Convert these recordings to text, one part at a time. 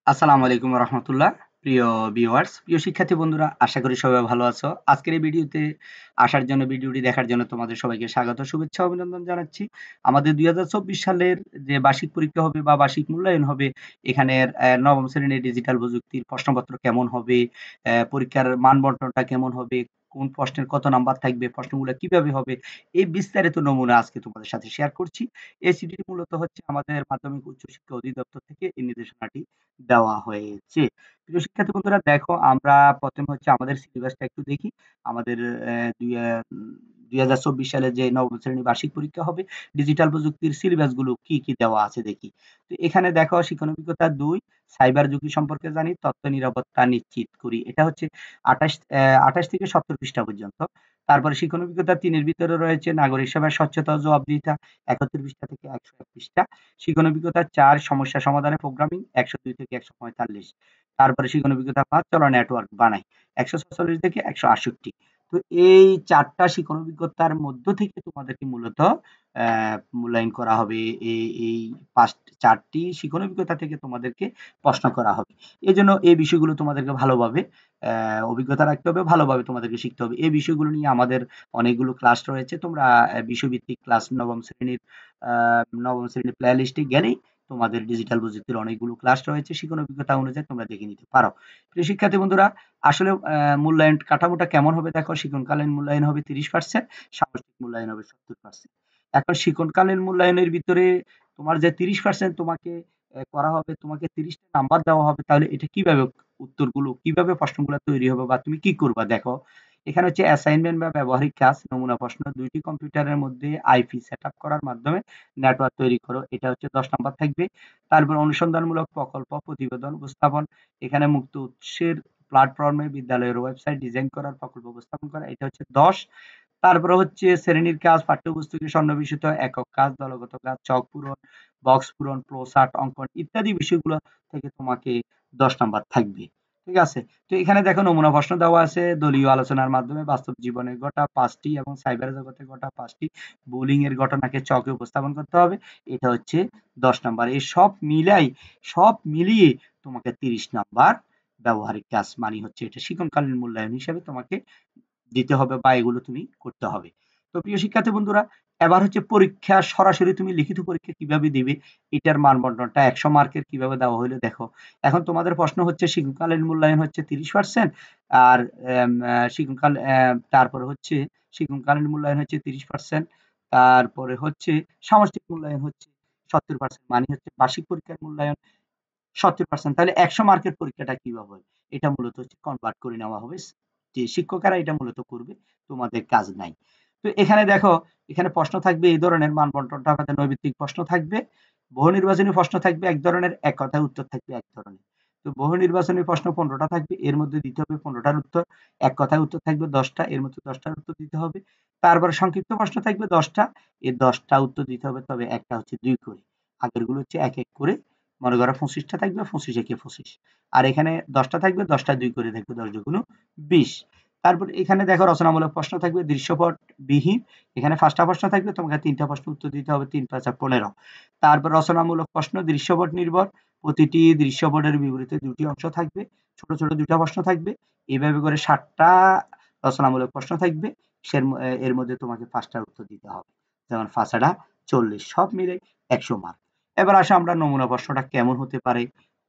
আসসালামু আলাইকুম রহমতুল্লাহ। প্রিয় ভিউয়ার্স, প্রিয় শিক্ষার্থী বন্ধুরা, আশা করি সবাই ভালো আছো। আজকের এই ভিডিওতে আসার জন্য, ভিডিওটি দেখার জন্য তোমাদের সবাইকে স্বাগত, শুভেচ্ছা, অভিনন্দন জানাচ্ছি। আমাদের ২০২৪ সালের যে বার্ষিক পরীক্ষা হবে বা বার্ষিক মূল্যায়ন হবে, এখানের নবম শ্রেণীর ডিজিটাল প্রযুক্তির প্রশ্নপত্র কেমন হবে, পরীক্ষার মানবন্টনটা কেমন হবে, কোন প্রশ্নের কত নাম্বার থাকবে, প্রশ্নগুলো কিভাবে হবে, এই বিস্তারিত নমুনা আজকে তোমাদের সাথে শেয়ার করছি। এই সিডিটি মূলত হচ্ছে আমাদের মাধ্যমিক উচ্চ শিক্ষা অধিদপ্তর থেকে এই নির্দেশনাটি দেওয়া হয়েছে। প্রিয় শিক্ষার্থী বন্ধুরা, দেখো আমরা প্রথমে হচ্ছে আমাদের সিলেবাসটা একটু দেখি। আমাদের দুই ২০২৪ সালে যে নবম শ্রেণীর বার্ষিক পরীক্ষা হবে, ডিজিটাল প্রযুক্তির সিলেবাস গুলো কি, কি দেওয়া আছে দেখি। তো এখানে দেখো শিক্ষণ অভিজ্ঞতা ২, সাইবার ঝুঁকি সম্পর্কে জানি, তথ্য নিরাপত্তা নিশ্চিত করি। এটা হচ্ছে ২৮ থেকে ৭০ পৃষ্ঠা পর্যন্ত। তারপরে শিক্ষণ অভিজ্ঞতা ৩ এর ভিতরে রয়েছে নাগরিক সেবায় স্বচ্ছতা ও জবাবদিহিতা, ৭১ পৃষ্ঠা থেকে ১০১ পৃষ্ঠা। শিক্ষণ অভিজ্ঞতা ৪, সমস্যা সমাধানে প্রোগ্রামিং, ১০২ থেকে ১৪৫। তারপরে শিক্ষণ অভিজ্ঞতা ৫, চলো নেটওয়ার্ক বানাই, ১৪৬ থেকে ১৬৮। তো এই ৪ টা শিক্ষণ অভিজ্ঞতার মধ্য থেকে তোমাদেরকে মূলত মূল্যায়ন করা হবে। এই ৪ টি শিক্ষণ অভিজ্ঞতা থেকে তোমাদেরকে প্রশ্ন করা হবে। এজন্য এই বিষয়গুলো তোমাদেরকে ভালোভাবে অভিজ্ঞতা রাখতে হবে, ভালোভাবে তোমাদেরকে শিখতে হবে। এই বিষয়গুলো নিয়ে আমাদের অনেকগুলো ক্লাস রয়েছে। তোমরা বিষয়ভিত্তিক ক্লাস আ নবম শ্রেণীর প্লে লিস্টে গেলেই তোমাদের ডিজিটাল প্রযুক্তির অনেকগুলো ক্লাস রয়েছে। শিক্ষণ অভিজ্ঞতা অনুযায়ী তোমরা দেখে নিতে পারো। প্রিয় শিক্ষার্থী বন্ধুরা, আসলে মূল্যায়ন কাঠামোটা কেমন হবে দেখো। শিক্ষণকালীন মূল্যায়ন হবে ৩০%, সামষ্টিক মূল্যায়ন হবে ৭০%। এখন শিক্ষণকালীন মূল্যায়নের ভিতরে তোমার যে ৩০% তোমাকে করা হবে, তোমাকে ৩০ টা নাম্বার দেওয়া হবে। তাহলে এটা কিভাবে উত্তরগুলো, কিভাবে প্রশ্নগুলা তৈরি হবে বা তুমি কি করবা দেখো। এখানে হচ্ছে অ্যাসাইনমেন্ট বা ব্যবহারিক কাজ, নমুনা প্রশ্ন, ২ টি কম্পিউটারের মধ্যে আইপি সেটআপ করার মাধ্যমে নেটওয়ার্ক তৈরি করো। এটা হচ্ছে ১০ নাম্বার থাকবে। তারপর অনুসন্ধানমূলক প্রকল্প, প্রতিবেদন উপস্থাপন। এখানে মুক্ত উৎসের প্ল্যাটফর্মে বিদ্যালয়ের ওয়েবসাইট ডিজাইন করার প্রকল্প উপস্থাপন করা। এটা হচ্ছে ১০। তারপরে হচ্ছে শ্রেণীর কাজ, পাঠ্যপুস্তকে সন্নিবেশিত একক কাজ, দলগত কাজ, ছক পূরণ, বক্স পূরণ, ফ্লো চার্ট অঙ্কন ইত্যাদি বিষয়গুলো থেকে তোমাকে ১০ নাম্বার থাকবে। ঠিক আছে? তো এখানে দেখো নমুনা প্রশ্ন দেওয়া আছে। দলীয় আলোচনার মাধ্যমে বাস্তব জীবনে ঘটা ৫ টি এবং সাইবার জগতে ঘটা ৫ টি বুলিং এর ঘটনাকে চকে উপস্থাপন করতে হবে। এটা হচ্ছে ১০ নাম্বার। এই সব মিলিয়ে তোমাকে ৩০ নাম্বার ব্যবহারিক কাজ মানে হচ্ছে এটা শিক্ষণকালীন মূল্যায়ন হিসেবে তোমাকে দিতে হবে বা এগুলো তুমি করতে হবে। তো প্রিয় শিক্ষার্থী বন্ধুরা, এবার হচ্ছে পরীক্ষা সরাসরি তুমি লিখিত পরীক্ষা কিভাবে দিবে, এটার মানবন্টনটা ১০০ মার্কের কিভাবে দেওয়া হইলো দেখো। এখন তোমাদের প্রশ্ন হচ্ছে শিক্ষণকালীন মূল্যায়ন হচ্ছে ৩০% আর এম আ শিক্ষণকাল অ্যা তারপরে হচ্ছে শিক্ষণকালীন মূল্যায়ন হচ্ছে ৩০%, তারপরে হচ্ছে সামষ্টিক মূল্যায়ন হচ্ছে ৭০%, মানে হচ্ছে বার্ষিক পরীক্ষার মূল্যায়ন ৭০%। তাহলে ১০০ মার্কের পরীক্ষাটা কিভাবে হবে? এটা মূলত হচ্ছে কনভার্ট করে নেওয়া হবে। যে শিক্ষকেরা এটা মূলত করবে, তোমাদের কাজ নাই। তো এখানে দেখো, এখানে প্রশ্ন থাকবে এই ধরনের, মানবন্টনটা আমাদের নৈর্ব্যক্তিক প্রশ্ন থাকবে, বহু নির্বাচনী প্রশ্ন থাকবে এক ধরনের, এক কথায় উত্তর থাকবে এক ধরনের। তো বহু নির্বাচনী প্রশ্ন ১৫ টা থাকবে, এর মধ্যে দিতে হবে ১৫ টার উত্তর, এক কথায় উত্তর থাকবে ১০ টা, এর মধ্যে ১০ টার উত্তর দিতে হবে। তারপরে সংক্ষিপ্ত প্রশ্ন থাকবে ১০ টা, এই ১০ টা উত্তর দিতে হবে, তবে একটা হচ্ছে ২ করে। আগেরগুলো হচ্ছে ১, ১ করে। মনে করো ২৫ টা থাকবে, ২৫ একে ২৫। আর এখানে ১০ টা থাকবে, ১০ টা ২ করে থাকবে, ১০ দুগুণ ২০। তারপর এখানে দেখো রচনামূলক প্রশ্ন থাকবে দৃশ্যপট বিহীন। এখানে ৫ টা প্রশ্ন থাকবে, তোমাকে ৩ টা প্রশ্ন উত্তর দিতে হবে, ৩ ৫ ১৫। তারপর রচনামূলক প্রশ্ন দৃশ্যপট নির্ভর। প্রতিটি দৃশ্যপটের বিপরীতে ২ টি অংশ থাকবে, ছোট, ছোট ২ টা প্রশ্ন থাকবে। এভাবে করে ৬০ টা রচনামূলক প্রশ্ন থাকবে। এর মধ্যে তোমাকে ৫ টার উত্তর দিতে হবে। যেমন ৫ আটা ৪০, সব মিলে ১০০ মার্ক। এবার আসো আমরা নমুনা প্রশ্নটা কেমন হতে পারে,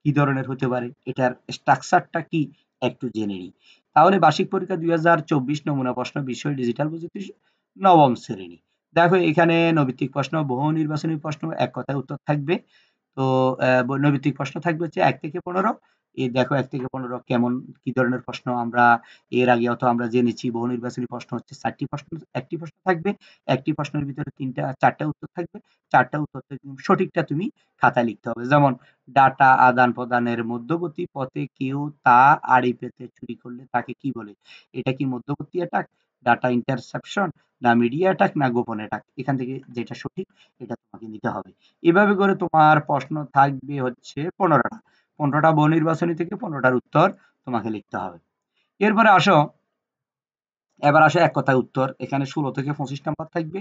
কি ধরনের হতে পারে, এটার স্ট্রাকচারটা কি একটু জেনে নিই। তাহলে বার্ষিক পরীক্ষা ২০২৪ নমুনা প্রশ্ন, বিষয় ডিজিটাল প্রযুক্তি, নবম শ্রেণী। দেখো এখানে নৈর্ব্যক্তিক প্রশ্ন, বহু নির্বাচনী প্রশ্ন, এক কথায় উত্তর থাকবে। তো নৈর্ব্যক্তিক প্রশ্ন থাকবে হচ্ছে ১ থেকে ১৫। এই দেখো ১ থেকে ১৫ কেমন, কি ধরনের প্রশ্ন আমরা এর আগেও তো আমরা জেনেছি। বহু নির্বাচনী প্রশ্ন হচ্ছে ৪ টি প্রশ্ন, ১ টি প্রশ্ন থাকবে। ১ টি প্রশ্নের ভিতরে ৪ টা উত্তর থাকবে। ৪ টা উত্তর থেকে সঠিকটা তুমি খাতায় লিখতে হবে। যেমন ডাটা আদান-প্রদানের মধ্যবর্তী পথে কেউ তা আড়ি পেতে চুরি করলে তাকে কি বলে? এটা কি মধ্যবর্তী অ্যাটাক, ডাটা ইন্টারসেপশন, না মিডিয়া অ্যাটাক, না গোপন অ্যাটাক? এখান থেকে যেটা সঠিক এটা তোমাকে নিতে হবে। এভাবে করে তোমার প্রশ্ন থাকবে হচ্ছে ১৫ টা। ১৫ টা বহু নির্বাচনী থেকে ১৫ টার উত্তর তোমাকে লিখতে হবে। এরপরে আসো, এবার আসো এক কথায় উত্তর। এখানে ১৬ থেকে ২৫ নাম্বার থাকবে।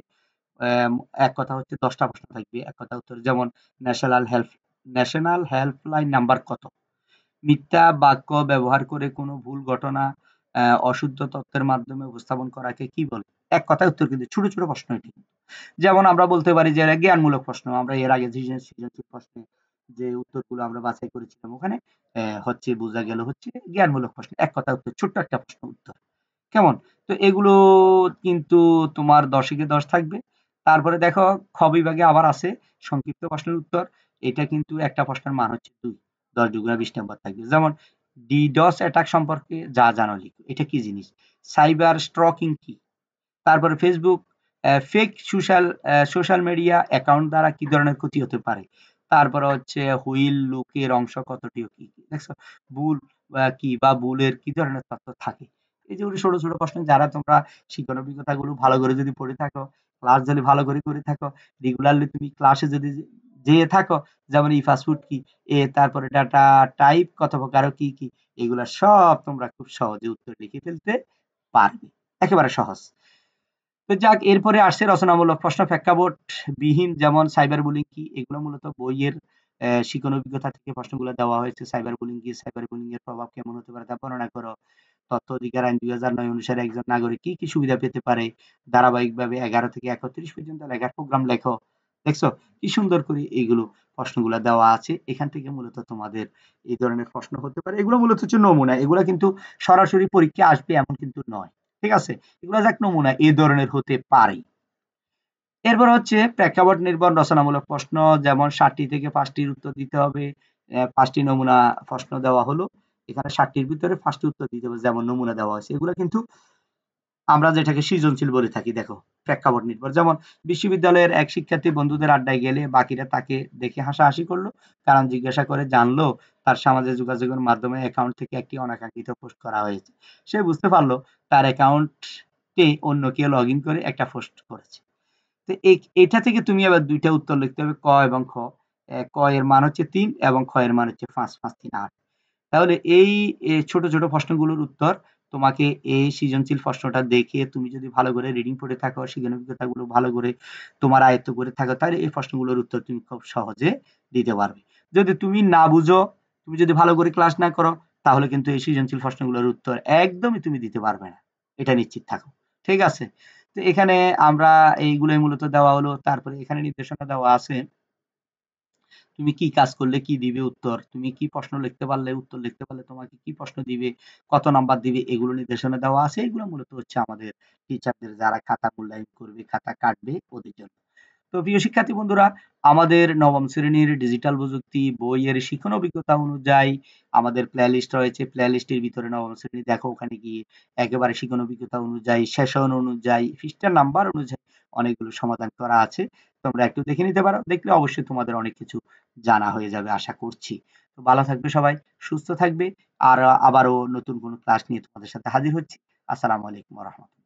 অ্যাম এক কথা হচ্ছে ১০ টা প্রশ্ন থাকবে এক কথায় উত্তর। যেমন national help national helpline number কত? মিথ্যা বাক্য ব্যবহার করে কোনো ভুল ঘটনা অশুদ্ধ তথ্যের মাধ্যমে উপস্থাপন করাকে কি বলে? এক কথায় উত্তর কিন্তু ছোট, ছোট প্রশ্ন এটি। যেমন আমরা বলতে পারি যে জ্ঞানমূলক প্রশ্ন। আমরা এর আগে সৃজনশীল প্রশ্নে যে উত্তরগুলো আমরা বাছাই করেছিলাম ওখানে হচ্ছে বোঝা গেল হচ্ছে জ্ঞানমূলক প্রশ্ন। এক কথায় উত্তর, ছোট্ট একটা প্রশ্ন উত্তর। কেমন? তো এগুলো কিন্তু তোমার ১০ এ ১০ থাকবে। তারপরে দেখো খ বিভাগে আবার আছে সংক্ষিপ্ত প্রশ্নের উত্তর। এটা কিন্তু একটা প্রশ্নের মান হচ্ছে ২। ১০ দুগুণা ২০ নাম্বার থাকবে। যেমন DDoS অ্যাটাক সম্পর্কে যা জানো লিখো। এটা কি জিনিস? সাইবার স্টকিং কি? তারপরে Facebook সোশ্যাল মিডিয়া অ্যাকাউন্ট দ্বারা কি ধরনের ক্ষতি হতে পারে? তারপরে হচ্ছে হুইল লুকের অংশ কতটি ও কি, কি? দেখছো? বুল কি বা বুলের কি ধরনের তথ্য থাকে? এই যেগুলো ছোট, ছোট প্রশ্ন যারা তোমরা শিক্ষণ অভিজ্ঞতাগুলো ভালো করে যদি পড়ে থাকো, ক্লাস যদি ভালো করে থাকো, রেগুলারলি তুমি ক্লাসে যদি যেয়ে থাকো, যেমন ই-ফাস্টফুড কি? তারপরে ডাটা টাইপ কত প্রকার ও কি, কি? এগুলা সব তোমরা খুব সহজে উত্তর লিখে ফেলতে পারবে। একেবারে সহজ। তো যাক এরপরে আসছে রচনামূলক প্রশ্ন প্রেক্ষাপট বিহীন যেমন সাইবার বুলিং কি এগুলো মূলত বইয়ের শিক্ষণ অভিজ্ঞতা থেকে প্রশ্নগুলো দেওয়া হয়েছে সাইবার বুলিং কি সাইবার বুলিং এর প্রভাব কেমন হতে পারে তা বর্ণনা করো তথ্য অধিকার আইন 2009 অনুসারে একজন নাগরিক কি কি সুবিধা পেতে পারে ধারাবাহিকভাবে 11 থেকে 31 পর্যন্ত লেখার প্রোগ্রাম লেখো দেখছো কি সুন্দর করে এইগুলো প্রশ্নগুলো দেওয়া আছে এখান থেকে মূলত তোমাদের এই ধরনের প্রশ্ন হতে পারে এগুলো মূলত হচ্ছে নমুনা এগুলো কিন্তু সরাসরি পরীক্ষা আসবে এমন কিন্তু নয় ঠিক আছে এগুলো যাক নমুনা এই ধরনের হতে পারে এরপর হচ্ছে প্রেক্ষাপট নির্ভর রচনামূলক প্রশ্ন যেমন ৭টি থেকে ৫টির উত্তর দিতে হবে ৫টি নমুনা প্রশ্ন দেওয়া হলো এখানে ৭টির ভিতরে ৫টি উত্তর দিতে হবে যেমন নমুনা দেওয়া হয়েছে এগুলো কিন্তু আমরা যেটাকে সৃজনশীল বলে থাকি দেখো প্রেক্ষাপট নির্ভর যেমন বিশ্ববিদ্যালয়ের এক শিক্ষার্থী বন্ধুদের আড্ডায় গেলে বাকিরা তাকে দেখে হাসাহাসি করলো কারণ জিজ্ঞাসা করে জানলো তার সামাজিক যোগাযোগের মাধ্যমে অ্যাকাউন্ট থেকে একটি অনাকাঙ্ক্ষিত পোস্ট করা হয়েছে সে বুঝতে পারলো তার অ্যাকাউন্টে অন্য কেউ লগ ইন করে একটা পোস্ট করেছে তো এটা থেকে তুমি আবার ২ টা উত্তর লিখতে হবে ক এবং খ। ক এর মান হচ্ছে ৩ এবং খ এর মান হচ্ছে ৫, ৫, ৩, ৮ তাহলে এই ছোট, ছোট প্রশ্নগুলোর উত্তর তোমাকে এই সৃজনশীল প্রশ্নটা দেখে তুমি যদি ভালো করে রিডিং পড়ে থাকো, শিক্ষণ অভিজ্ঞতাগুলো ভালো করে তোমার আয়ত্ত করে থাকো, তাহলে এই প্রশ্নগুলোর উত্তর তুমি খুব সহজে দিতে পারবে। যদি তুমি না বুঝো, তুমি যদি ভালো করে ক্লাস না করো, তাহলে কিন্তু এই সৃজনশীল প্রশ্নগুলোর উত্তর একদমই তুমি দিতে পারবে না। এটা নিশ্চিত থাকো। ঠিক আছে? তো এখানে আমরা এইগুলোই মূলত দেওয়া হলো। তারপরে এখানে নির্দেশনা দেওয়া আছে। তুমি কি কাজ করলে কি দিবে উত্তর? তুমি কি প্রশ্ন লিখতে পারলে, উত্তর লিখতে পারলে তোমাকে কি প্রশ্ন দিবে, কত নাম্বার দিবে এগুলো নির্দেশনা দেওয়া আছে। এগুলো মূলত হচ্ছে আমাদের টিচারদের যারা খাতা মূল্যায়ন করবে, খাতা কাটবে ওদের জন্য। তো প্রিয় শিক্ষার্থী বন্ধুরা, আমাদের নবম শ্রেণীর ডিজিটাল প্রযুক্তি বইয়ের শিক্ষণ অভিজ্ঞতা অনুযায়ী আমাদের প্লেলিস্ট রয়েছে। প্লেলিস্টের ভিতরে নবম শ্রেণী দেখো ওখানে গিয়ে একেবারে শিক্ষণ অভিজ্ঞতা অনুযায়ী, সেশন অনুযায়ী, পৃষ্ঠার নাম্বার অনুযায়ী অনেকগুলো সমাধান করা আছে। তোমরা একটু দেখে নিতে পারো। দেখলে অবশ্যই তোমাদের অনেক কিছু জানা হয়ে যাবে আশা করছি। তো ভালো থাকবে সবাই, সুস্থ থাকবে। আর আবারও নতুন কোনো ক্লাস নিয়ে তোমাদের সাথে হাজির হচ্ছি। আসসালামু আলাইকুম ওয়া রাহমাতুল্লাহ।